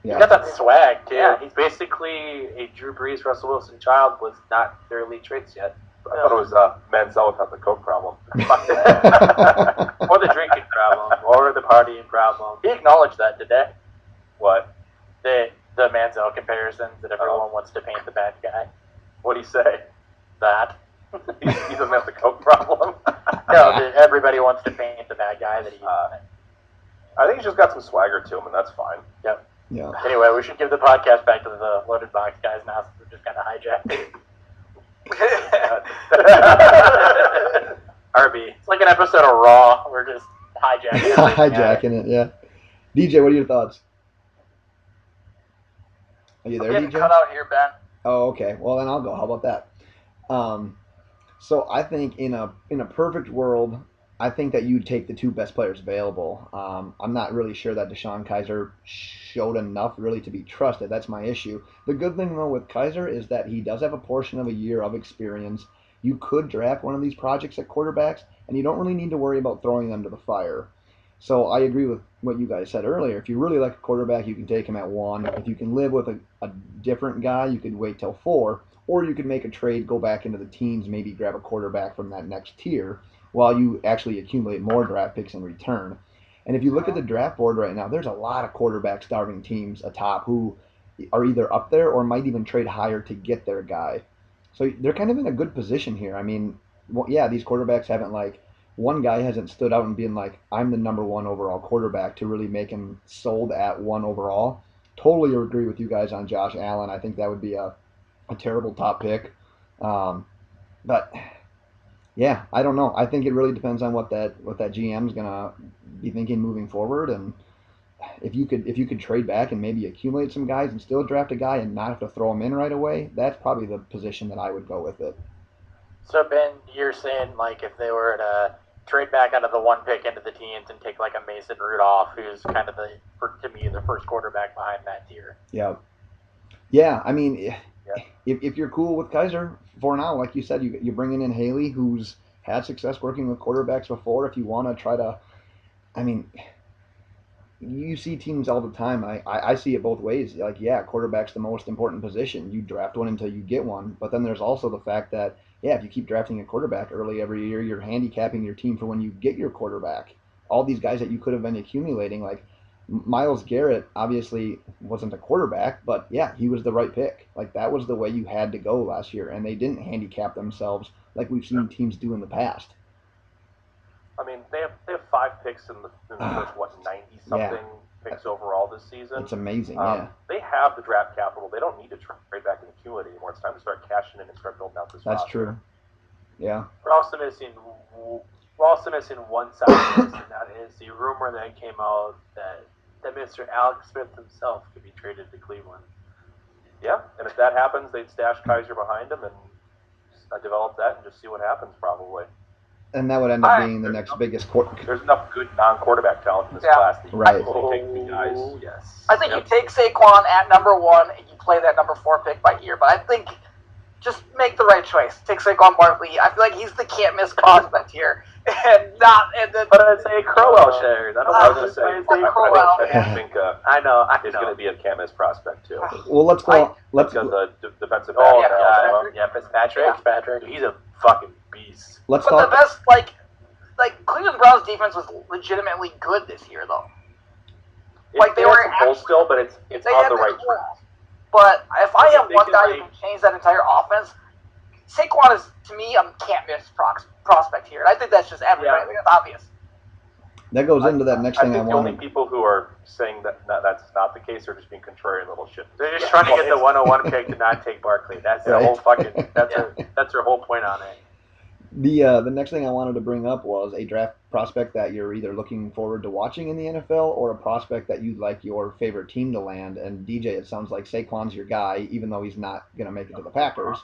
Yeah. He's got that swag too. Yeah, he's basically a Drew Brees, Russell Wilson child with not their elite traits yet. I thought it was Manziel without the coke problem. Or the drinking problem, or the partying problem. He acknowledged that today. What? The Manziel comparisons that everyone wants to paint the bad guy. What'd he say? That. He doesn't have the coke problem. No, everybody wants to paint the bad guy that he. I think he's just got some swagger to him, and that's fine. Yep. Yeah. Anyway, we should give the podcast back to the Loaded Box guys now, since we're just kind of hijacked it. RB. It's like an episode of Raw. We're just hijacking. Hijacking it, yeah. DJ, what are your thoughts? Are you there, Getting DJ? cut out here, Ben. Oh, okay. Well, then I'll go. How about that? So I think in a perfect world, I think that you'd take the two best players available. I'm not really sure that Deshaun Kaiser showed enough really to be trusted. That's my issue. The good thing, though, with Kaiser is that he does have a portion of a year of experience. You could draft one of these projects at quarterbacks, and you don't really need to worry about throwing them to the fire. So I agree with what you guys said earlier. If you really like a quarterback, you can take him at 1. If you can live with a different guy, you could wait till 4. Or you could make a trade, go back into the teens, maybe grab a quarterback from that next tier while you actually accumulate more draft picks in return. And if you look at the draft board right now, there's a lot of quarterback-starving teams atop who are either up there or might even trade higher to get their guy. So they're kind of in a good position here. I mean, well, yeah, these quarterbacks haven't one guy hasn't stood out and been like, I'm the number 1 overall quarterback to really make him sold at 1 overall. Totally agree with you guys on Josh Allen. I think that would be a terrible top pick. But yeah, I don't know. I think it really depends on what that GM's gonna be thinking moving forward. And if you could trade back and maybe accumulate some guys and still draft a guy and not have to throw him in right away, that's probably the position that I would go with it. So Ben, you're saying if they were to trade back out of the 1 pick into the teens and take a Mason Rudolph, who's kind of to me the first quarterback behind that tier. Yeah. Yeah, I mean, if you're cool with Kaiser for now, like you said, you're bringing in Haley, who's had success working with quarterbacks before. If you want to try to, I mean, you see teams all the time. I see it both ways. Quarterback's the most important position. You draft one until you get one. But then there's also the fact that, if you keep drafting a quarterback early every year, you're handicapping your team for when you get your quarterback. All these guys that you could have been accumulating, Myles Garrett obviously wasn't a quarterback, but yeah, he was the right pick. That was the way you had to go last year, and they didn't handicap themselves like we've seen teams do in the past. I mean, they have 5 picks in the first 90-something picks overall this season. It's amazing. Yeah, they have the draft capital. They don't need to trade back and accumulate anymore. It's time to start cashing in and start building out this. That's roster. true. Yeah, We're also missing one side of this, and that is the rumor that came out that Mr. Alex Smith himself could be traded to Cleveland. Yeah, and if that happens, they'd stash Kaiser behind him and develop that and just see what happens probably. and that would end up being the next biggest There's enough good non-quarterback talent in this class that you Right. can take 2 guys. Oh, yes. I think you take Saquon at number 1 and you play that number 4 pick by ear, but I think just make the right choice. Take Saquon Barkley. I feel like he's the can't miss prospect here, and then. But I'd say Crowell shares. I don't I know. was Crowell. going to say, I think I know. is going to be a can't miss prospect too. Well, let's go. Let's go the defensive back. Oh, Yeah, God. Fitzpatrick. Yeah, Fitzpatrick. Yeah. Fitzpatrick. He's a fucking beast. Let's But the talk. best, Cleveland Browns defense was legitimately good this year, though. They were full still, but it's They on had the their right track. holes. But if I have They one can, guy who can change that entire offense, Saquon is, to me, a can't miss prospect here. I think that's just everybody. I think that's obvious. That goes into that next thing I think the only wanted. people who are saying that that's not the case are just being contrarian little shit. They're just trying to get the 101 pick to not take Barkley. That's their Right. whole fucking. That's their whole point on it. The next thing I wanted to bring up was a draft prospect that you're either looking forward to watching in the NFL or a prospect that you'd like your favorite team to land. And DJ, it sounds like Saquon's your guy, even though he's not going to make it to the Packers.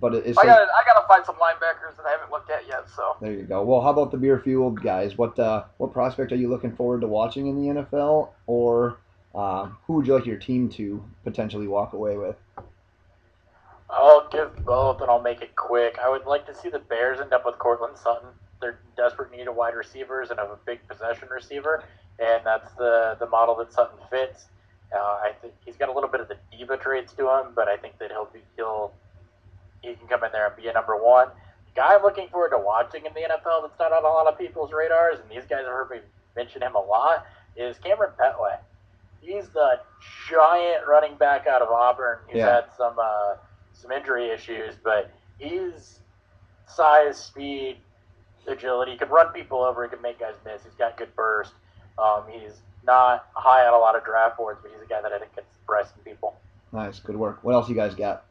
but it's I gotta find some linebackers that I haven't looked at yet. So there you go. Well, how about the beer-fueled guys? What prospect are you looking forward to watching in the NFL, or who would you like your team to potentially walk away with? I'll give both, and I'll make it quick. I would like to see the Bears end up with Cortland Sutton. They're in desperate need of wide receivers and of a big possession receiver, and that's the model that Sutton fits. I think he's got a little bit of the diva traits to him, but I think that he can come in there and be a number one. The guy I'm looking forward to watching in the NFL that's not on a lot of people's radars, and these guys have heard me mention him a lot, is Cameron Petway. He's the giant running back out of Auburn. He's had some injury issues, but he's size, speed, agility. He can run people over. He can make guys miss. He's got good burst. He's not high on a lot of draft boards, but he's a guy that I think can surprise some people. Nice, good work. What else you guys got?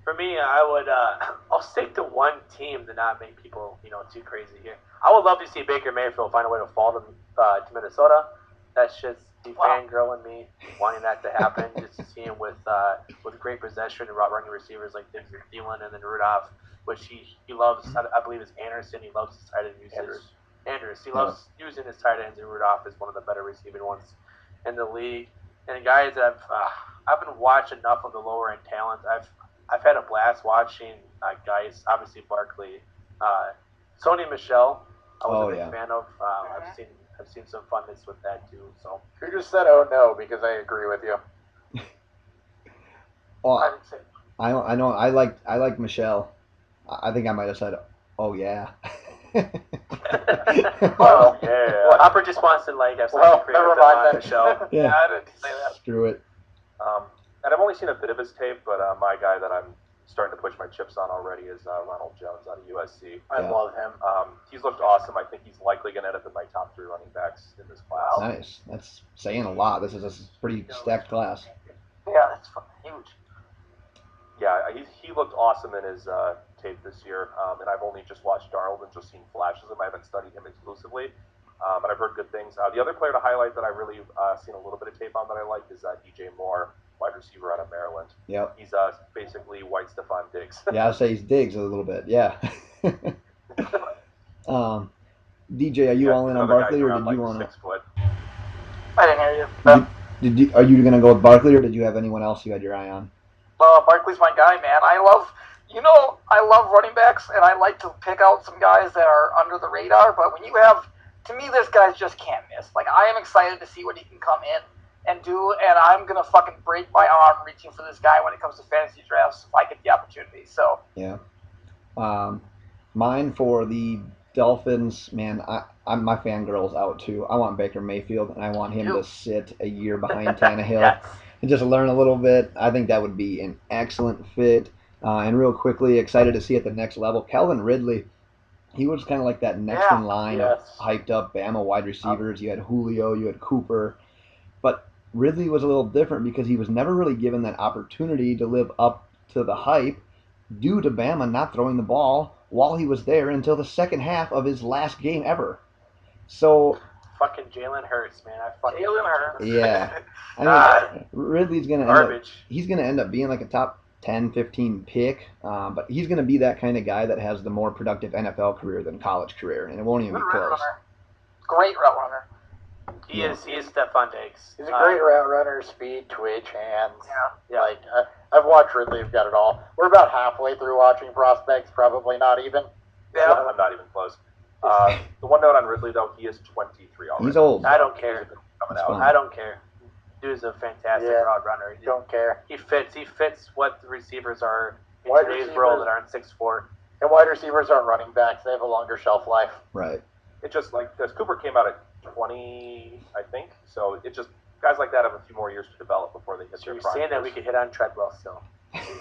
For me, I'll stick to one team to not make people, too crazy here. I would love to see Baker Mayfield find a way to fall to Minnesota. That's just the fangirl in me wanting that to happen. Just to see him with great possession and route running receivers like Diggs and Thielen, and then Rudolph, which he loves. I believe it's Anderson. He loves his tight end usage. Andrews. He loves using his tight ends, and Rudolph is one of the better receiving ones in the league. And guys, I've been watching enough of the lower end talent. I've had a blast watching guys. Obviously, Barkley, Sony Michel. I was a big fan of. I've seen some funness with that too. So who just said "oh no" because I agree with you? Oh, I know. I like Michelle. I think I might have said, "Oh yeah." Oh yeah. Well, Hopper just wants to have something creative never mind that. Michelle. Yeah, I didn't say that. Screw it. And I've only seen a bit of his tape, but my guy that I'm starting to push my chips on already is Ronald Jones out of USC. I love him. He's looked awesome. I think he's likely going to end up in my top 3 running backs in this class. Nice. That's saying a lot. This is a pretty stacked class. Yeah, that's fucking huge. Yeah, he looked awesome in his tape this year, and I've only just watched Darnold and just seen flashes of him. I haven't studied him exclusively, but I've heard good things. The other player to highlight that I really seen a little bit of tape on that I like is DJ Moore, wide receiver out of Maryland. Yep. He's basically white Stephon Diggs. Yeah, I'll say he's Diggs a little bit. Yeah. DJ, are you all in on Barkley, or did you want to? 6 foot. I didn't hear you. Are you going to go with Barkley, or did you have anyone else you had your eye on? Barkley's my guy, man. I love running backs, and I like to pick out some guys that are under the radar. But when you have, to me, this guy just can't miss. I am excited to see what he can come in and do, and I'm gonna fucking break my arm reaching for this guy when it comes to fantasy drafts if I get the opportunity. So yeah, mine for the Dolphins, man. My fangirl's out too. I want Baker Mayfield, and I want him to sit a year behind Tannehill. Yes. And just learn a little bit. I think that would be an excellent fit. And real quickly, excited to see at the next level, Calvin Ridley. He was kind of like that next in line of hyped up Bama wide receivers. You had Julio, you had Cooper. But Ridley was a little different because he was never really given that opportunity to live up to the hype due to Bama not throwing the ball while he was there until the second half of his last game ever. So fucking Jalen Hurts, man. Jalen Hurts. Yeah. I mean, Ridley's going to end up being like a top 10, 15 pick, but he's going to be that kind of guy that has the more productive NFL career than college career, and it won't even be close. Great route runner. He is Stephon Diggs. He's a great route runner, speed, twitch, hands. Yeah. I've watched Ridley. He's got it all. We're about halfway through watching prospects, probably not even. Yeah. I'm not even close. The one note on Ridley, though, he is 23 already. He's old. I don't care. Coming out. I don't care. Dude's a fantastic route runner. Don't care. He fits what the receivers are in Wide today's receivers- world that aren't 6'4". And wide receivers aren't running backs. They have a longer shelf life. Right. It just because Cooper came out at 20, I think. So it just guys like that have a few more years to develop before they hit So their you're prime. saying that we could hit on Treadwell still.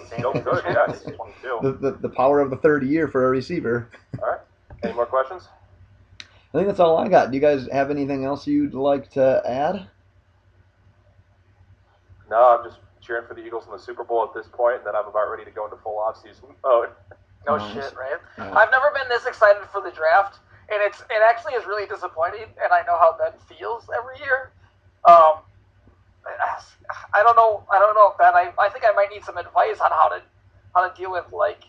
Still good, yeah. He's 22. The power of the third year for a receiver. All right. Any more questions? I think that's all I got. Do you guys have anything else you'd like to add? No, I'm just cheering for the Eagles in the Super Bowl at this point, and then I'm about ready to go into full off-season mode. No Nice. shit, right? Yeah. I've never been this excited for the draft, and it actually is really disappointing, and I know how Ben feels every year. I don't know, Ben. I think I might need some advice on how to how to deal with like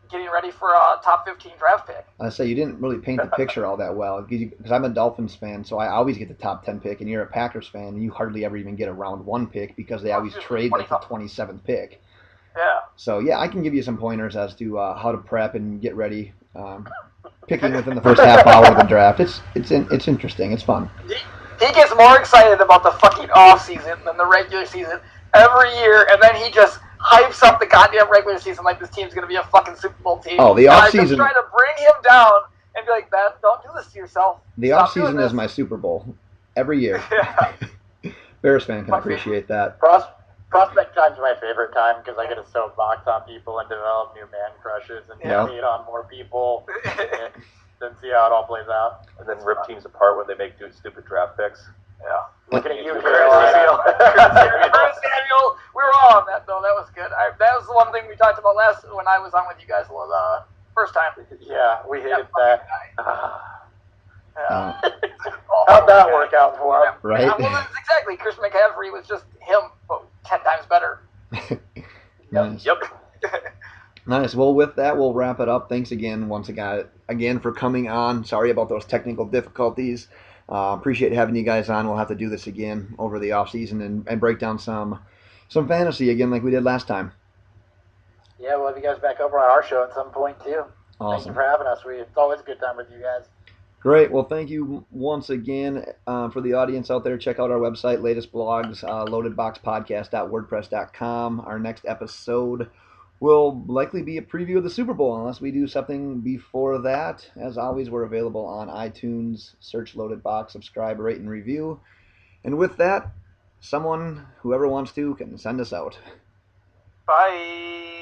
getting ready for a top 15 draft pick. I say you didn't really paint the picture all that well because I'm a Dolphins fan, so I always get the top 10 pick, and you're a Packers fan, and you hardly ever even get a round 1 pick because they always trade like the 27th pick. Yeah. So yeah, I can give you some pointers as to how to prep and get ready. Picking within the first half hour of the draft, it's interesting. It's fun. He gets more excited about the fucking off season than the regular season every year, and then he just hypes up the goddamn regular season like this team's gonna be a fucking Super Bowl team. Oh, the off season. I'm just trying to bring him down and be like, Ben, don't do this to yourself. The off season is my Super Bowl every year. Yeah. Bears fan can appreciate that. Prospect time's my favorite time because I get to soapbox on people and develop new man crushes and hate on more people and then see how it all plays out. And then rip teams apart when they make stupid draft picks. Yeah. Looking at you, Samuel. We were all on that though. That was good. That was the one thing we talked about when I was on with you guys was first time. Yeah, we hated that. Yeah. How'd that work out for him? Right? Yeah, well, that's exactly. Chris McCaffrey was just him, but 10 times better. Nice. Yep. Nice. Well, with that, we'll wrap it up. Thanks again, again for coming on. Sorry about those technical difficulties. Appreciate having you guys on. We'll have to do this again over the off season and break down some fantasy again like we did last time. Yeah, we'll have you guys back over on our show at some point too. Awesome. Thank you for having us. It's always a good time with you guys. Great. Well, thank you once again for the audience out there. Check out our website, latest blogs, loadedboxpodcast.wordpress.com. Our next episode will likely be a preview of the Super Bowl unless we do something before that. As always, we're available on iTunes. Search Loaded Box, subscribe, rate, and review. And with that, whoever wants to, can send us out. Bye.